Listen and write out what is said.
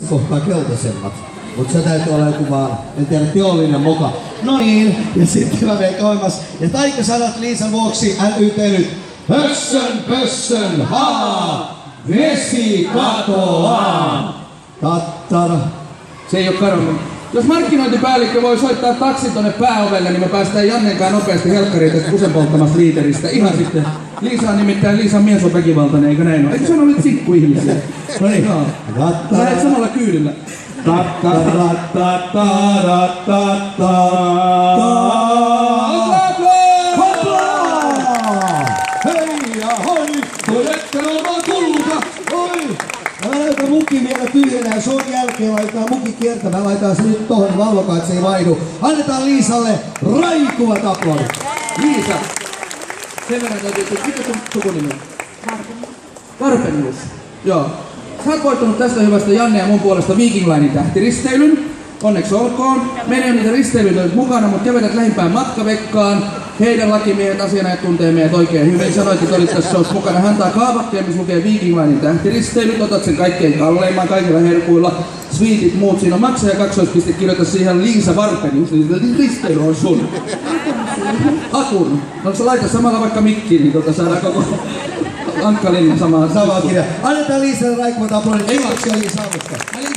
kohtaa keltaisemmat. Mutta se täytyy olla joku vaan, en tiedä, teollinen moka. No niin, ja sitten mä menen kauemmas. Ja taikasanat Liisan vuoksi NYT nyt. Pössön, haa, vesi katoaa. Tattara. Se ei oo kadonnut. Jos markkinointipäällikkö voi soittaa taksin tonne pääovelle, niin me päästään Jannenkaan nopeasti helkkariin tästä kusenpolttamasta liiteristä. Ihan sitten. Liisa on nimittäin, Liisan mies on väkivaltainen, eikö näin ole? Eikö sano nyt sikkuihmisiä? No niin, lähet samalla kyydillä. Hei ja hoi, todettelu vaan kulta, hoi! Mä näytän mukin vielä tyhjänä ja sun jälkeen laitetaan mukin kiertämään. Laitetaan se nyt tohon, valvokaa, että se ei vaihdu. Annetaan Liisalle raikuvat aplodit. Liisa, sen verran täytyy, että mikä sun sukunimi on? Karpenius. Joo. Sä oot voittanut tästä hyvästä Janne ja mun puolesta Viking Linein tähtiristeilyn. Onneksi olkoon. Meillä ei ole niitä risteilyitä nyt mukana, mutta kävelet lähimpään matkavekkaan. Heidän lakimiehet, asianajat tuntee meidät oikein hyvin. Sanoit, että olit tässä showssa mukana. Hän antaa kaavakkeen, missä lukee Viking Linein tähtiristeilyt. Otat sen kaikkein kalleimman, kaikilla herkuilla. Sweetit, muut. Siinä on maksaja kaksoispiste. Kirjoita siihen Liisa Varpenius, niin risteily on sun. Akun. No sä laita samalla vaikka mikkiin, niin saadaan koko Ankkalinna samaa kirjaa. Annetaan Liisalle raikuvat aplodit. Kiitoksia Liisa avusta.